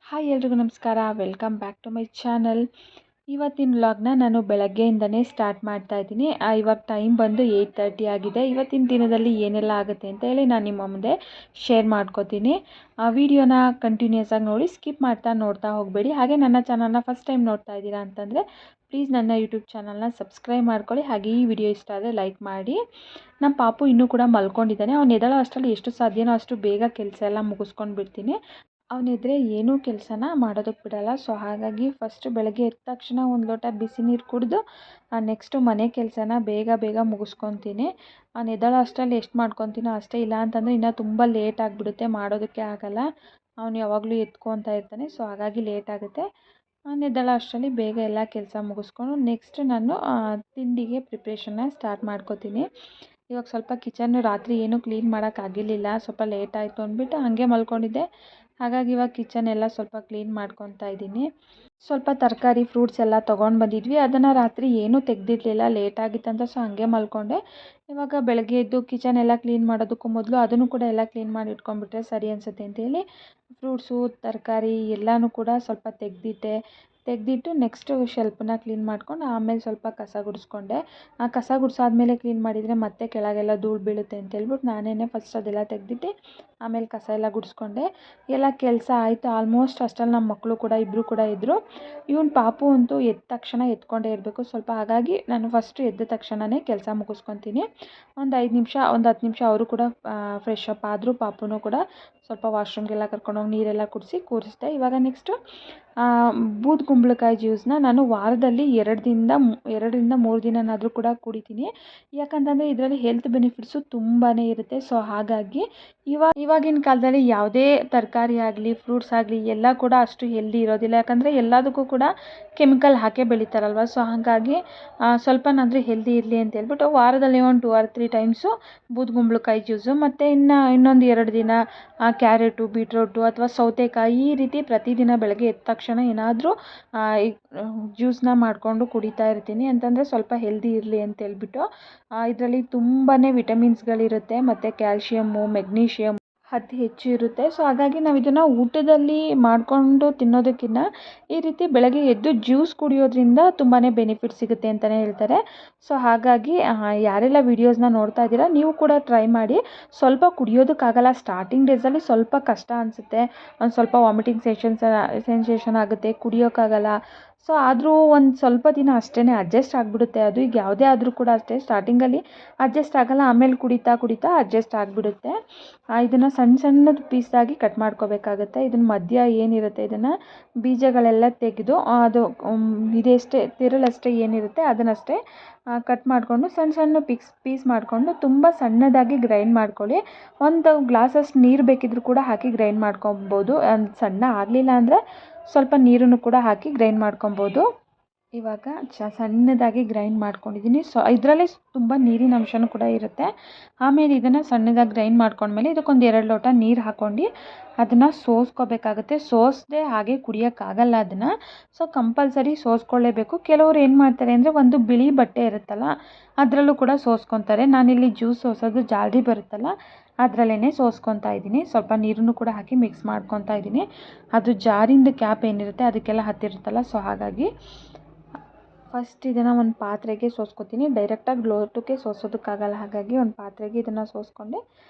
Hi ಎಲ್ರಿಗೂ ನಮಸ್ಕಾರ. Welcome back to my channel. ಇವತ್ತಿನ ವ್ಲಾಗ್ನ ನಾನು ಬೆಳಗ್ಗೆಯಿಂದನೇ ಸ್ಟಾರ್ಟ್ ಮಾಡ್ತಾ ಇದ್ದೀನಿ. ಇವಾಗ ಟೈಮ್ ಬಂದು 8:30 ಆಗಿದೆ. ಇವತ್ತಿನ ದಿನದಲ್ಲಿ ಏನೆಲ್ಲ ಆಗುತ್ತೆ ಅಂತ ಹೇಳಿ ನಾನು ನಿಮ್ಮ ಮುಂದೆ ಶೇರ್ ಮಾಡ್ಕೋತೀನಿ. ಆ ವಿಡಿಯೋನ ಕಂಟಿನ್ಯೂಸ್ ಆಗಿ ನೋಡಿ, ಸ್ಕಿಪ್ ಮಾಡ್ತಾ ನೋಡ್ತಾ ಹೋಗಬೇಡಿ. ಹಾಗೆ ನನ್ನ ಚಾನಲ್ನ ಫಸ್ಟ್ ಟೈಮ್ ನೋಡ್ತಾ ಇದ್ದೀರಾ ಅಂತಂದರೆ ಪ್ಲೀಸ್ ನನ್ನ ಯೂಟ್ಯೂಬ್ ಚಾನಲ್ನ ಸಬ್ಸ್ಕ್ರೈಬ್ ಮಾಡ್ಕೊಳ್ಳಿ. ಹಾಗೆ ಈ ವಿಡಿಯೋ ಇಷ್ಟ ಆದರೆ ಲೈಕ್ ಮಾಡಿ. ನಮ್ಮ ಪಾಪು ಇನ್ನೂ ಕೂಡ ಮಲ್ಕೊಂಡಿದ್ದಾನೆ. ಅವ್ನು ಎದ್ದೇಳೋ ಅಷ್ಟರಲ್ಲಿ ಎಷ್ಟು ಸಾಧ್ಯನೋ ಅಷ್ಟು ಬೇಗ ಕೆಲಸ ಎಲ್ಲ ಮುಗಿಸ್ಕೊಂಡು ಬಿಡ್ತೀನಿ. ಅವನಿದ್ರೆ ಏನೂ ಕೆಲಸನ ಮಾಡೋದಕ್ಕೆ ಬಿಡಲ್ಲ. ಸೊ ಹಾಗಾಗಿ ಫಸ್ಟು ಬೆಳಗ್ಗೆ ಎದ್ದ ತಕ್ಷಣ ಒಂದು ಲೋಟ ಬಿಸಿ ನೀರು ಕುಡಿದು ನೆಕ್ಸ್ಟು ಮನೆ ಕೆಲಸನ ಬೇಗ ಮುಗಿಸ್ಕೊತೀನಿ. ಅವ್ನು ಎದ್ದೇಳೋ ಅಷ್ಟರಲ್ಲಿ ಎಷ್ಟು ಮಾಡ್ಕೊತೀನೋ ಅಷ್ಟೇ. ಇಲ್ಲ ಅಂತಂದರೆ ಇನ್ನೂ ತುಂಬ ಲೇಟ್ ಆಗಿಬಿಡುತ್ತೆ, ಮಾಡೋದಕ್ಕೆ ಆಗಲ್ಲ. ಅವನು ಯಾವಾಗಲೂ ಎತ್ಕೊತಾ ಇರ್ತಾನೆ. ಸೊ ಹಾಗಾಗಿ ಲೇಟ್ ಆಗುತ್ತೆ. ಅವ್ನು ಎದ್ದೇಳೋ ಅಷ್ಟರಲ್ಲಿ ಬೇಗ ಎಲ್ಲ ಕೆಲಸ ಮುಗಿಸ್ಕೊಂಡು ನೆಕ್ಸ್ಟ್ ನಾನು ತಿಂಡಿಗೆ ಪ್ರಿಪ್ರೇಷನ್ನ ಸ್ಟಾರ್ಟ್ ಮಾಡ್ಕೋತೀನಿ. ಇವಾಗ ಸ್ವಲ್ಪ ಕಿಚನ್ನು ರಾತ್ರಿ ಏನೂ ಕ್ಲೀನ್ ಮಾಡೋಕ್ಕಾಗಿರಲಿಲ್ಲ, ಸ್ವಲ್ಪ ಲೇಟ್ ಆಯಿತು ಅಂದ್ಬಿಟ್ಟು ಹಾಗೆ ಮಲ್ಕೊಂಡಿದ್ದೆ. ಹಾಗಾಗಿ ಇವಾಗ ಕಿಚನ್ ಎಲ್ಲ ಸ್ವಲ್ಪ ಕ್ಲೀನ್ ಮಾಡ್ಕೊತಾ ಇದ್ದೀನಿ. ಸ್ವಲ್ಪ ತರಕಾರಿ ಫ್ರೂಟ್ಸ್ ಎಲ್ಲ ತೊಗೊಂಡು ಬಂದಿದ್ವಿ. ಅದನ್ನು ರಾತ್ರಿ ಏನೂ ತೆಗೆದಿರಲಿಲ್ಲ, ಲೇಟ್ ಆಗಿತ್ತಂತ. ಸೊ ಹಾಗೆ ಮಲ್ಕೊಂಡೆ. ಇವಾಗ ಬೆಳಗ್ಗೆ ಎದ್ದು ಕಿಚನ್ ಎಲ್ಲ ಕ್ಲೀನ್ ಮಾಡೋದಕ್ಕೂ ಮೊದಲು ಅದನ್ನು ಕೂಡ ಎಲ್ಲ ಕ್ಲೀನ್ ಮಾಡಿ ಇಟ್ಕೊಂಡ್ಬಿಟ್ರೆ ಸರಿ ಅನಿಸುತ್ತೆ ಅಂತೇಳಿ ಫ್ರೂಟ್ಸು ತರಕಾರಿ ಎಲ್ಲನೂ ಕೂಡ ಸ್ವಲ್ಪ ತೆಗೆದಿಟ್ಟು ನೆಕ್ಸ್ಟು ಶೆಲ್ಫನ್ನ ಕ್ಲೀನ್ ಮಾಡ್ಕೊಂಡು ಆಮೇಲೆ ಸ್ವಲ್ಪ ಕಸ ಗುಡಿಸ್ಕೊಂಡೆ. ಆ ಕಸ ಗುಡಿಸಾದ್ಮೇಲೆ ಕ್ಲೀನ್ ಮಾಡಿದರೆ ಮತ್ತೆ ಕೆಳಗೆಲ್ಲ ಧೂಳು ಬೀಳುತ್ತೆ ಅಂತೇಳ್ಬಿಟ್ಟು ನಾನೇ ಫಸ್ಟ್ ಅದೆಲ್ಲ ತೆಗೆದಿಟ್ಟು ಆಮೇಲೆ ಕಸ ಎಲ್ಲ ಗುಡಿಸ್ಕೊಂಡೆ. ಎಲ್ಲ ಕೆಲಸ ಆಯಿತು ಆಲ್ಮೋಸ್ಟ್. ಅಷ್ಟರಲ್ಲಿ ನಮ್ಮ ಮಕ್ಕಳು ಕೂಡ ಇಬ್ಬರು ಕೂಡ ಇದ್ದರು. ಇವನು ಪಾಪು ಅಂತೂ ಎದ್ದ ತಕ್ಷಣ ಎತ್ಕೊಂಡೇ ಇರಬೇಕು ಸ್ವಲ್ಪ. ಹಾಗಾಗಿ ನಾನು ಫಸ್ಟು ಎದ್ದ ತಕ್ಷಣವೇ ಕೆಲಸ ಮುಗಿಸ್ಕೊತೀನಿ. ಒಂದು 10 ನಿಮಿಷ ಅವರು ಕೂಡ ಫ್ರೆಶ್ ಅಪ್ ಆದರೂ ಪಾಪುನೂ ಕೂಡ ಸ್ವಲ್ಪ ವಾಶ್ರೂಮ್ಗೆಲ್ಲ ಕರ್ಕೊಂಡೋಗಿ ನೀರೆಲ್ಲ ಕೂರಿಸಿದೆ. ಇವಾಗ ನೆಕ್ಸ್ಟು ಬೂದುಗುಂಬಳಕಾಯಿ ಜ್ಯೂಸನ್ನ ನಾನು ವಾರದಲ್ಲಿ 2ರಿಂದ 3 ದಿನನಾದರೂ ಕೂಡ ಕುಡಿತೀನಿ. ಯಾಕಂತಂದರೆ ಇದರಲ್ಲಿ ಹೆಲ್ತ್ ಬೆನಿಫಿಟ್ಸು ತುಂಬಾ ಇರುತ್ತೆ. ಸೊ ಹಾಗಾಗಿ ಇವಾಗಿನ ಕಾಲದಲ್ಲಿ ಯಾವುದೇ ತರಕಾರಿ ಆಗಲಿ ಫ್ರೂಟ್ಸ್ ಆಗಲಿ ಎಲ್ಲ ಕೂಡ ಅಷ್ಟು ಹೆಲ್ದಿ ಇರೋದಿಲ್ಲ. ಯಾಕಂದರೆ ಎಲ್ಲದಕ್ಕೂ ಕೂಡ ಕೆಮಿಕಲ್ ಹಾಕೇ ಬೆಳೀತಾರಲ್ವ. ಸೊ ಹಾಗಾಗಿ ಸ್ವಲ್ಪನಾದರೂ ಹೆಲ್ದಿ ಇರಲಿ ಅಂತ ಹೇಳ್ಬಿಟ್ಟು ವಾರದಲ್ಲಿ ಒಂದು 2 or 3 ಟೈಮ್ಸು ಬೂದುಗುಂಬಳಕಾಯಿ ಜ್ಯೂಸು ಮತ್ತು ಇನ್ನೊಂದು 2 ದಿನ ಕ್ಯಾರೆಟು ಬೀಟ್ರೋಟು ಅಥವಾ ಸೌತೆಕಾಯಿ ಈ ರೀತಿ ಪ್ರತಿದಿನ ಬೆಳಗ್ಗೆ ಎದ್ದ ತಕ್ಷಣ ಏನಾದರೂ ಜ್ಯೂಸನ್ನ ಮಾಡಿಕೊಂಡು ಕುಡಿತಾ ಇರ್ತೀನಿ. ಅಂತಂದರೆ ಸ್ವಲ್ಪ ಹೆಲ್ದಿ ಇರಲಿ ಅಂತೇಳ್ಬಿಟ್ಟು. ಇದರಲ್ಲಿ ತುಂಬಾ ವಿಟಮಿನ್ಸ್ಗಳಿರುತ್ತೆ ಮತ್ತು ಕ್ಯಾಲ್ಶಿಯಮ್ಮು ಮೆಗ್ನೀಷಿಯಮ್ ಅತಿ ಹೆಚ್ಚು ಇರುತ್ತೆ. ಸೊ ಹಾಗಾಗಿ ನಾವು ಇದನ್ನು ಊಟದಲ್ಲಿ ಮಾಡಿಕೊಂಡು ತಿನ್ನೋದಕ್ಕಿಂತ ಈ ರೀತಿ ಬೆಳಗ್ಗೆ ಎದ್ದು ಜ್ಯೂಸ್ ಕುಡಿಯೋದ್ರಿಂದ ತುಂಬಾ ಬೆನಿಫಿಟ್ ಸಿಗುತ್ತೆ ಅಂತಲೇ ಹೇಳ್ತಾರೆ. ಸೊ ಹಾಗಾಗಿ ಯಾರೆಲ್ಲ ವೀಡಿಯೋಸ್ನ ನೋಡ್ತಾ ಇದ್ದೀರಾ ನೀವು ಕೂಡ ಟ್ರೈ ಮಾಡಿ. ಸ್ವಲ್ಪ ಕುಡಿಯೋದಕ್ಕಾಗಲ್ಲ, ಸ್ಟಾರ್ಟಿಂಗ್ ಡೇಸಲ್ಲಿ ಸ್ವಲ್ಪ ಕಷ್ಟ ಅನಿಸುತ್ತೆ, ಒಂದು ಸ್ವಲ್ಪ ವಾಮಿಟಿಂಗ್ ಸೆನ್ಸೇಷನ್ ಆಗುತ್ತೆ, ಕುಡಿಯೋಕ್ಕಾಗಲ್ಲ. ಸೊ ಆದರೂ ಒಂದು ಸ್ವಲ್ಪ ದಿನ ಅಷ್ಟೇ ಅಡ್ಜಸ್ಟ್ ಆಗಿಬಿಡುತ್ತೆ. ಅದು ಈಗ ಯಾವುದೇ ಆದರೂ ಕೂಡ ಅಷ್ಟೇ, ಸ್ಟಾರ್ಟಿಂಗಲ್ಲಿ ಅಡ್ಜಸ್ಟ್ ಆಗೋಲ್ಲ, ಆಮೇಲೆ ಕುಡಿತಾ ಅಡ್ಜಸ್ಟ್ ಆಗಿಬಿಡುತ್ತೆ. ಇದನ್ನು ಸಣ್ಣದು ಪೀಸಾಗಿ ಕಟ್ ಮಾಡ್ಕೋಬೇಕಾಗುತ್ತೆ. ಇದನ್ನು ಮಧ್ಯ ಏನಿರುತ್ತೆ ಇದನ್ನು ಬೀಜಗಳೆಲ್ಲ ತೆಗೆದು ಅದು ಇದಷ್ಟೇ ತಿರುಳಷ್ಟೇ ಏನಿರುತ್ತೆ ಅದನ್ನಷ್ಟೇ ಕಟ್ ಮಾಡಿಕೊಂಡು ಸಣ್ಣ ಪೀಸ್ ಮಾಡಿಕೊಂಡು ತುಂಬ ಸಣ್ಣದಾಗಿ ಗ್ರೈಂಡ್ ಮಾಡ್ಕೊಳ್ಳಿ. ಒಂದು ಗ್ಲಾಸಷ್ಟು ನೀರು ಬೇಕಿದ್ರೂ ಕೂಡ ಹಾಕಿ ಗ್ರೈಂಡ್ ಮಾಡ್ಕೊಬೋದು. ಸಣ್ಣ ಆಗಲಿಲ್ಲ ಅಂದರೆ ಸ್ವಲ್ಪ ನೀರನ್ನು ಕೂಡ ಹಾಕಿ ಗ್ರೈಂಡ್ ಮಾಡ್ಕೊಬೋದು. ಇವಾಗ ಸಣ್ಣದಾಗಿ ಗ್ರೈಂಡ್ ಮಾಡ್ಕೊಂಡಿದ್ದೀನಿ. ಸೊ ಇದರಲ್ಲಿ ತುಂಬ ನೀರಿನ ಅಂಶನೂ ಕೂಡ ಇರುತ್ತೆ. ಆಮೇಲೆ ಇದನ್ನು ಸಣ್ಣದಾಗಿ ಗ್ರೈಂಡ್ ಮಾಡ್ಕೊಂಡ್ಮೇಲೆ ಇದಕ್ಕೊಂದು 2 ಲೋಟ ನೀರು ಹಾಕ್ಕೊಂಡು ಅದನ್ನು ಸೋಸ್ಕೋಬೇಕಾಗುತ್ತೆ. ಸೋಸದೆ ಹಾಗೆ ಕುಡಿಯೋಕ್ಕಾಗಲ್ಲ ಅದನ್ನು. ಸೊ ಕಂಪಲ್ಸರಿ ಸೋಸ್ಕೊಳ್ಳೇಬೇಕು. ಕೆಲವರು ಏನು ಮಾಡ್ತಾರೆ ಅಂದರೆ ಒಂದು ಬಿಳಿ ಬಟ್ಟೆ ಇರುತ್ತಲ್ಲ ಅದರಲ್ಲೂ ಕೂಡ ಸೋಸ್ಕೊತಾರೆ. ನಾನಿಲ್ಲಿ ಜ್ಯೂಸ್ ಸೋಸೋದು ಜಾಲ್ರಿ ಬರುತ್ತಲ್ಲ ಅದರಲ್ಲೇ ಸೋಸ್ಕೊತಾ ಇದ್ದೀನಿ. ಸ್ವಲ್ಪ ನೀರನ್ನು ಕೂಡ ಹಾಕಿ ಮಿಕ್ಸ್ ಮಾಡ್ಕೊತಾ ಇದ್ದೀನಿ. ಅದು ಜಾರಿಂದ ಕ್ಯಾಪ್ ಏನಿರುತ್ತೆ ಅದಕ್ಕೆಲ್ಲ ಹತ್ತಿರುತ್ತಲ್ಲ. ಸೊ ಹಾಗಾಗಿ ಫಸ್ಟ್ ಇದನ್ನು ಒಂದು ಪಾತ್ರೆಗೆ ಸೋಸ್ಕೊತೀನಿ. ಡೈರೆಕ್ಟಾಗಿ ಲೋಟಕ್ಕೆ ಸೋಸೋದಕ್ಕಾಗಲ್ಲ. ಹಾಗಾಗಿ ಒಂದು ಪಾತ್ರೆಗೆ ಇದನ್ನು ಸೋಸ್ಕೊಂಡೆ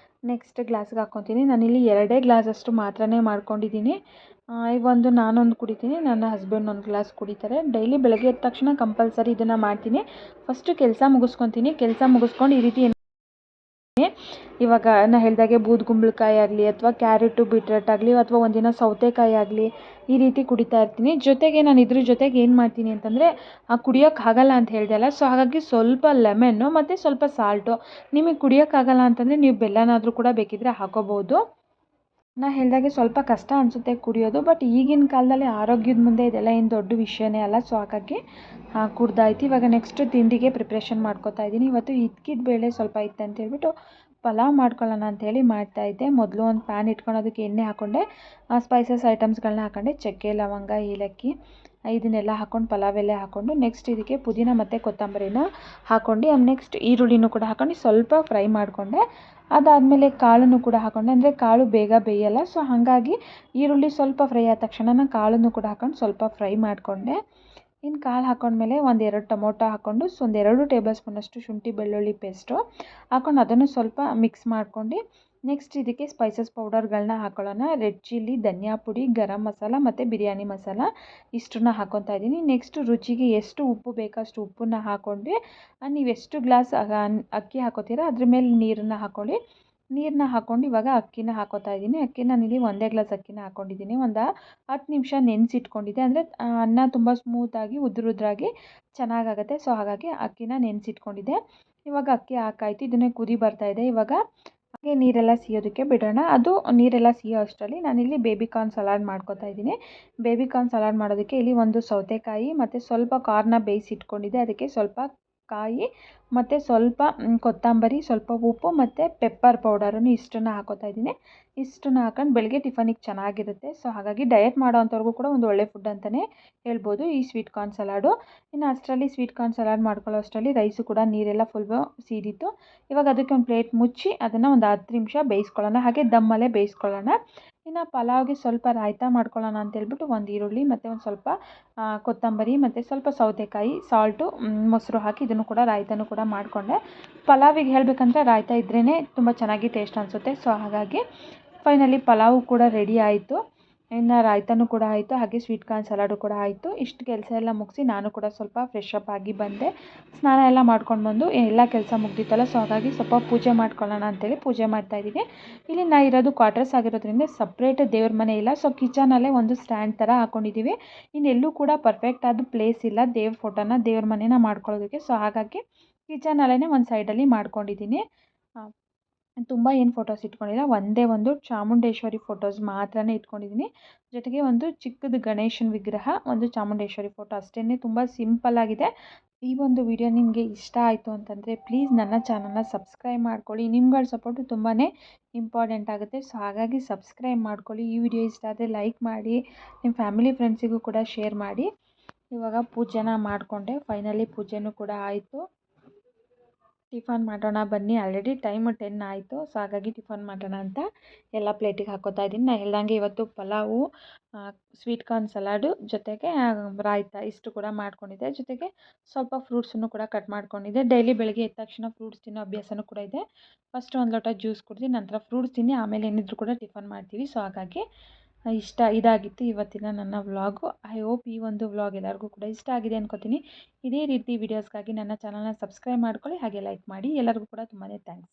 ನೆಕ್ಸ್ಟ್ ಗ್ಲಾಸ್ಗೆ ಹಾಕ್ಕೊತೀನಿ. ನಾನಿಲ್ಲಿ 2 ಗ್ಲಾಸಷ್ಟು ಮಾತ್ರನೇ ಮಾಡ್ಕೊಂಡಿದ್ದೀನಿ. ನಾನೊಂದು ಕುಡಿತೀನಿ, ನನ್ನ ಹಸ್ಬೆಂಡ್ 1 ಗ್ಲಾಸ್ ಕುಡಿತಾರೆ. ಡೈಲಿ ಬೆಳಗ್ಗೆ ಎದ್ದ ತಕ್ಷಣ ಕಂಪಲ್ಸರಿ ಇದನ್ನು ಮಾಡ್ತೀನಿ. ಫಸ್ಟು ಕೆಲಸ ಮುಗಿಸ್ಕೊತೀನಿ. ಕೆಲಸ ಮುಗಿಸ್ಕೊಂಡು ಈ ರೀತಿ ಇವಾಗ ನಾನು ಹೇಳಿದಾಗೆ ಬೂದುಗುಂಬಳಕಾಯಿ ಆಗಲಿ ಅಥವಾ ಕ್ಯಾರೆಟು ಬೀಟ್ರೂಟ್ ಆಗಲಿ ಅಥವಾ ಒಂದಿನ ಸೌತೆಕಾಯಿ ಆಗಲಿ ಈ ರೀತಿ ಕುಡಿತಾ ಇರ್ತೀನಿ. ಜೊತೆಗೆ ನಾನು ಇದ್ರ ಜೊತೆಗೆ ಏನು ಮಾಡ್ತೀನಿ ಅಂತಂದರೆ ಕುಡಿಯೋಕ್ಕಾಗಲ್ಲ ಅಂತ ಹೇಳಿದೆ ಅಲ್ಲ. ಸೊ ಹಾಗಾಗಿ ಸ್ವಲ್ಪ ಲೆಮನ್ನು ಮತ್ತು ಸ್ವಲ್ಪ ಸಾಲ್ಟು. ನಿಮಗೆ ಕುಡಿಯೋಕ್ಕಾಗಲ್ಲ ಅಂತಂದರೆ ನೀವು ಬೆಲ್ಲನಾದರೂ ಕೂಡ ಬೇಕಿದ್ದರೆ ಹಾಕೋಬೋದು. ನಾನು ಹೇಳಿದಾಗೆ ಸ್ವಲ್ಪ ಕಷ್ಟ ಅನಿಸುತ್ತೆ ಕುಡಿಯೋದು, ಬಟ್ ಈಗಿನ ಕಾಲದಲ್ಲಿ ಆರೋಗ್ಯದ ಮುಂದೆ ಇದೆಲ್ಲ ಏನು ದೊಡ್ಡ ವಿಷಯನೇ ಅಲ್ಲ. ಸೊ ಹಾಗಾಗಿ ಕುಡ್ದಾಯ್ತು. ಇವಾಗ ನೆಕ್ಸ್ಟ್ ತಿಂಡಿಗೆ ಪ್ರಿಪ್ರೇಷನ್ ಮಾಡ್ಕೊತಾ ಇದ್ದೀನಿ. ಇವತ್ತು ಇದ್ಕಿದ ಬೇಳೆ ಸ್ವಲ್ಪ ಇತ್ತು ಅಂತ ಹೇಳ್ಬಿಟ್ಟು ಪಲಾವ್ ಮಾಡ್ಕೊಳ್ಳೋಣ ಅಂಥೇಳಿ ಮಾಡ್ತಾಯಿದ್ದೆ. ಮೊದಲು ಒಂದು ಪ್ಯಾನ್ ಇಟ್ಕೊಂಡು ಅದಕ್ಕೆ ಎಣ್ಣೆ ಹಾಕ್ಕೊಂಡೆ, ಸ್ಪೈಸಸ್ ಐಟಮ್ಸ್ಗಳನ್ನ ಹಾಕ್ಕೊಂಡೆ, ಚಕ್ಕೆ ಲವಂಗ ಏಲಕ್ಕಿ ಇದನ್ನೆಲ್ಲ ಹಾಕ್ಕೊಂಡು ಪಲಾವ್ ಎಲೆ ಹಾಕ್ಕೊಂಡು ನೆಕ್ಸ್ಟ್ ಇದಕ್ಕೆ ಪುದೀನ ಮತ್ತು ಕೊತ್ತಂಬರಿನ ಹಾಕ್ಕೊಂಡು ನೆಕ್ಸ್ಟ್ ಈರುಳ್ಳಿನೂ ಕೂಡ ಹಾಕ್ಕೊಂಡು ಸ್ವಲ್ಪ ಫ್ರೈ ಮಾಡಿಕೊಂಡೆ. ಅದಾದಮೇಲೆ ಕಾಳನ್ನು ಕೂಡ ಹಾಕ್ಕೊಂಡೆ, ಅಂದರೆ ಕಾಳು ಬೇಗ ಬೇಯಲ್ಲ. ಸೊ ಹಾಗಾಗಿ ಈರುಳ್ಳಿ ಸ್ವಲ್ಪ ಫ್ರೈ ಆದ ತಕ್ಷಣ ಕಾಳನ್ನು ಕೂಡ ಹಾಕ್ಕೊಂಡು ಸ್ವಲ್ಪ ಫ್ರೈ ಮಾಡಿಕೊಂಡೆ. ಇನ್ನು ಕಾಳು ಹಾಕ್ಕೊಂಡ್ಮೇಲೆ ಒಂದೆರಡು ಟೊಮೊಟೊ ಹಾಕ್ಕೊಂಡು ಒಂದೆರಡು ಟೇಬಲ್ ಸ್ಪೂನಷ್ಟು ಶುಂಠಿ ಬೆಳ್ಳುಳ್ಳಿ ಪೇಸ್ಟು ಹಾಕ್ಕೊಂಡು ಅದನ್ನು ಸ್ವಲ್ಪ ಮಿಕ್ಸ್ ಮಾಡ್ಕೊಂಡು ನೆಕ್ಸ್ಟ್ ಇದಕ್ಕೆ ಸ್ಪೈಸಸ್ ಪೌಡರ್ಗಳನ್ನ ಹಾಕ್ಕೊಳ್ಳೋಣ. ರೆಡ್ ಚಿಲ್ಲಿ, ಧನಿಯಾ ಪುಡಿ, ಗರಂ ಮಸಾಲ ಮತ್ತು ಬಿರಿಯಾನಿ ಮಸಾಲ ಇಷ್ಟನ್ನ ಹಾಕ್ಕೊತಾ ಇದ್ದೀನಿ. ನೆಕ್ಸ್ಟು ರುಚಿಗೆ ಎಷ್ಟು ಉಪ್ಪು ಬೇಕೋ ಅಷ್ಟು ಉಪ್ಪನ್ನ ಹಾಕ್ಕೊಂಡು ನೀವು ಎಷ್ಟು ಗ್ಲಾಸ್ ಅಕ್ಕಿ ಹಾಕೋತೀರ ಅದ್ರ ಮೇಲೆ ನೀರನ್ನು ಹಾಕ್ಕೊಳ್ಳಿ. ನೀರನ್ನ ಹಾಕ್ಕೊಂಡು ಇವಾಗ ಅಕ್ಕಿನ ಹಾಕೋತಾ ಇದ್ದೀನಿ. ಅಕ್ಕಿನ ನಾನಿಲ್ಲಿ ಒಂದೇ ಗ್ಲಾಸ್ ಅಕ್ಕಿನ ಹಾಕ್ಕೊಂಡಿದ್ದೀನಿ. ಒಂದು 10 ನಿಮಿಷ ನೆನೆಸಿಟ್ಕೊಂಡಿದ್ದೆ, ಅಂದರೆ ಅನ್ನ ತುಂಬ ಸ್ಮೂತಾಗಿ ಉದ್ರಾಗಿ ಚೆನ್ನಾಗಾಗುತ್ತೆ. ಸೊ ಹಾಗಾಗಿ ಅಕ್ಕಿನ ನೆನೆಸಿಟ್ಕೊಂಡಿದ್ದೆ. ಇವಾಗ ಅಕ್ಕಿ ಹಾಕಾಯ್ತು, ಇದನ್ನೇ ಕುದಿ ಬರ್ತಾಯಿದೆ. ಇವಾಗ ಹಾಗೆ ನೀರೆಲ್ಲ ಸಿಯೋದಕ್ಕೆ ಬಿಡೋಣ. ಅದು ನೀರೆಲ್ಲ ಸಿಯೋ ಅಷ್ಟರಲ್ಲಿ ನಾನಿಲ್ಲಿ ಬೇಬಿಕಾರ್ನ್ ಸಲಾಡ್ ಮಾಡ್ಕೊತಾ ಇದ್ದೀನಿ. ಬೇಬಿಕಾರ್ನ್ ಸಲಾಡ್ ಮಾಡೋದಕ್ಕೆ ಇಲ್ಲಿ ಒಂದು ಸೌತೆಕಾಯಿ ಮತ್ತು ಸ್ವಲ್ಪ ಕಾರ್ನ ಬೇಯಿಸಿಟ್ಕೊಂಡಿದ್ದೆ. ಅದಕ್ಕೆ ಸ್ವಲ್ಪ ಕಾಯಿ ಮತ್ತು ಸ್ವಲ್ಪ ಕೊತ್ತಂಬರಿ, ಸ್ವಲ್ಪ ಉಪ್ಪು ಮತ್ತು ಪೆಪ್ಪರ್ ಪೌಡರನ್ನು ಇಷ್ಟನ್ನು ಹಾಕೋತಾ ಇದ್ದೀನಿ. ಇಷ್ಟನ್ನು ಹಾಕೊಂಡು ಬೆಳಗ್ಗೆ ಟಿಫನಿಗೆ ಚೆನ್ನಾಗಿರುತ್ತೆ. ಸೊ ಹಾಗಾಗಿ ಡಯಟ್ ಮಾಡೋವಂಥವ್ರಿಗೂ ಕೂಡ ಒಂದು ಒಳ್ಳೆ ಫುಡ್ ಅಂತಲೇ ಹೇಳ್ಬೋದು ಈ ಸ್ವೀಟ್ ಕಾರ್ನ್ ಸಲಾಡು. ಇನ್ನು ಅಷ್ಟರಲ್ಲಿ ಸ್ವೀಟ್ ಕಾರ್ನ್ ಸಲಾಡ್ ಮಾಡ್ಕೊಳ್ಳೋ ಅಷ್ಟರಲ್ಲಿ ರೈಸು ಕೂಡ ನೀರೆಲ್ಲ ಫುಲ್ಲು ಸೀದಿತ್ತು. ಇವಾಗ ಅದಕ್ಕೆ ಒಂದು ಪ್ಲೇಟ್ ಮುಚ್ಚಿ ಅದನ್ನು ಒಂದು 10 ನಿಮಿಷ ಬೇಯಿಸ್ಕೊಳ್ಳೋಣ, ಹಾಗೆ ದಮ್ಮಲ್ಲೇ ಬೇಯಿಸ್ಕೊಳ್ಳೋಣ. ಇನ್ನು ಪಲಾವ್ಗೆ ಸ್ವಲ್ಪ ರಾಯ್ತ ಮಾಡ್ಕೊಳ್ಳೋಣ ಅಂತೇಳ್ಬಿಟ್ಟು ಒಂದು ಈರುಳ್ಳಿ ಮತ್ತು ಒಂದು ಸ್ವಲ್ಪ ಕೊತ್ತಂಬರಿ ಮತ್ತು ಸ್ವಲ್ಪ ಸೌತೆಕಾಯಿ, ಸಾಲ್ಟು, ಮೊಸರು ಹಾಕಿ ಇದನ್ನು ಕೂಡ ರಾಯ್ತನೂ ಕೂಡ ಮಾಡಿಕೊಂಡೆ. ಪಲಾವಿಗೆ ಹೇಳಬೇಕಂದ್ರೆ ರಾಯ್ತ ಇದ್ರೇ ತುಂಬ ಚೆನ್ನಾಗಿ ಟೇಸ್ಟ್ ಅನಿಸುತ್ತೆ. ಸೊ ಹಾಗಾಗಿ ಫೈನಲಿ ಪಲಾವು ಕೂಡ ರೆಡಿ ಆಯಿತು. ಇನ್ನು ರಾಯ್ತನೂ ಕೂಡ ಆಯಿತು, ಹಾಗೆ ಸ್ವೀಟ್ ಕಾರ್ನ್ ಸಲಾಡು ಕೂಡ ಆಯಿತು. ಇಷ್ಟು ಕೆಲಸ ಎಲ್ಲ ಮುಗಿಸಿ ನಾನು ಕೂಡ ಸ್ವಲ್ಪ ಫ್ರೆಶ್ ಅಪ್ ಆಗಿ ಬಂದೆ. ಸ್ನಾನ ಎಲ್ಲ ಮಾಡ್ಕೊಂಡು ಬಂದು ಎಲ್ಲ ಕೆಲಸ ಮುಗ್ದಿತ್ತಲ್ಲ, ಸೊ ಹಾಗಾಗಿ ಸ್ವಲ್ಪ ಪೂಜೆ ಮಾಡ್ಕೊಳ್ಳೋಣ ಅಂತೇಳಿ ಪೂಜೆ ಮಾಡ್ತಾಯಿದ್ದೀನಿ. ಇಲ್ಲಿ ನಾ ಇರೋದು ಕ್ವಾರ್ಟರ್ಸ್ ಆಗಿರೋದ್ರಿಂದ ಸಪ್ರೇಟ್ ದೇವ್ರ ಮನೆ ಇಲ್ಲ. ಸೊ ಕಿಚನಲ್ಲೇ ಒಂದು ಸ್ಟ್ಯಾಂಡ್ ಥರ ಹಾಕ್ಕೊಂಡಿದ್ದೀವಿ. ಇನ್ನೆಲ್ಲೂ ಕೂಡ ಪರ್ಫೆಕ್ಟ್ ಆದ ಪ್ಲೇಸ್ ಇಲ್ಲ ದೇವ್ರ ಫೋಟೋನ, ದೇವ್ರ ಮನೇನ ಮಾಡ್ಕೊಳ್ಳೋದಕ್ಕೆ. ಸೊ ಹಾಗಾಗಿ ಕಿಚನಲ್ಲೇ ಒಂದು ಸೈಡಲ್ಲಿ ಮಾಡ್ಕೊಂಡಿದ್ದೀನಿ. ತುಂಬ ಏನು ಫೋಟೋಸ್ ಇಟ್ಕೊಂಡಿಲ್ಲ, ಒಂದೇ ಒಂದು ಚಾಮುಂಡೇಶ್ವರಿ ಫೋಟೋಸ್ ಮಾತ್ರನೇ ಇಟ್ಕೊಂಡಿದ್ದೀನಿ. ಜೊತೆಗೆ ಒಂದು ಚಿಕ್ಕದು ಗಣೇಶನ ವಿಗ್ರಹ, ಒಂದು ಚಾಮುಂಡೇಶ್ವರಿ ಫೋಟೋ ಅಷ್ಟೇ. ತುಂಬ ಸಿಂಪಲ್ಲಾಗಿದೆ. ಈ ಒಂದು ವಿಡಿಯೋ ನಿಮಗೆ ಇಷ್ಟ ಆಯಿತು ಅಂತಂದರೆ ಪ್ಲೀಸ್ ನನ್ನ ಚಾನಲ್ನ ಸಬ್ಸ್ಕ್ರೈಬ್ ಮಾಡ್ಕೊಳ್ಳಿ. ನಿಮ್ಗಳ ಸಪೋರ್ಟು ತುಂಬಾ ಇಂಪಾರ್ಟೆಂಟ್ ಆಗುತ್ತೆ. ಸೊ ಹಾಗಾಗಿ ಸಬ್ಸ್ಕ್ರೈಬ್ ಮಾಡ್ಕೊಳ್ಳಿ. ಈ ವಿಡಿಯೋ ಇಷ್ಟ ಆದರೆ ಲೈಕ್ ಮಾಡಿ, ನಿಮ್ಮ ಫ್ಯಾಮಿಲಿ ಫ್ರೆಂಡ್ಸಿಗೂ ಕೂಡ ಶೇರ್ ಮಾಡಿ. ಇವಾಗ ಪೂಜೆನ ಮಾಡಿಕೊಂಡೆ. ಫೈನಲಿ ಪೂಜೆನೂ ಕೂಡ ಆಯಿತು. ಟಿಫನ್ ಮಾಡೋಣ ಬನ್ನಿ. ಆಲ್ರೆಡಿ ಟೈಮು 10 ಆಯಿತು. ಸೊ ಹಾಗಾಗಿ ಟಿಫನ್ ಮಾಡೋಣ ಅಂತ ಎಲ್ಲ ಪ್ಲೇಟಿಗೆ ಹಾಕೋತಾ ಇದ್ದೀನಿ. ನಾನು ಹೇಳ್ದಂಗೆ ಇವತ್ತು ಪಲಾವು, ಸ್ವೀಟ್ ಕಾರ್ನ್ ಸಲಾಡು ಜೊತೆಗೆ ರಾಯ್ತ ಇಷ್ಟು ಕೂಡ ಮಾಡ್ಕೊಂಡಿದ್ದೆ. ಜೊತೆಗೆ ಸ್ವಲ್ಪ ಫ್ರೂಟ್ಸನ್ನು ಕೂಡ ಕಟ್ ಮಾಡ್ಕೊಂಡಿದ್ದೆ. ಡೈಲಿ ಬೆಳಗ್ಗೆ ಎದ್ದ ತಕ್ಷಣ ಫ್ರೂಟ್ಸ್ ತಿನ್ನೋ ಅಭ್ಯಾಸನೂ ಕೂಡ ಇದೆ. ಫಸ್ಟ್ ಒಂದು ಲೋಟ ಜ್ಯೂಸ್ ಕುಡಿದು ನಂತರ ಫ್ರೂಟ್ಸ್ ತಿನ್ನಿ, ಆಮೇಲೆ ಏನಿದ್ರು ಕೂಡ ಟಿಫನ್ ಮಾಡ್ತೀವಿ. ಸೊ ಹಾಗಾಗಿ ಇದಾಗಿತ್ತು ಇವತ್ತಿನ ನನ್ನ ವ್ಲಾಗು. ಐ ಹೋಪ್ ಈ ಒಂದು ವ್ಲಾಗ್ ಎಲ್ಲರಿಗೂ ಕೂಡ ಇಷ್ಟ ಆಗಿದೆ ಅನ್ಕೋತೀನಿ. ಇದೇ ರೀತಿ ವೀಡಿಯೋಸ್ಗಾಗಿ ನನ್ನ ಚಾನಲ್ನ ಸಬ್ಸ್ಕ್ರೈಬ್ ಮಾಡ್ಕೊಳ್ಳಿ, ಹಾಗೆ ಲೈಕ್ ಮಾಡಿ. ಎಲ್ಲರಿಗೂ ಕೂಡ ತುಂಬಾ ಥ್ಯಾಂಕ್ಸ್.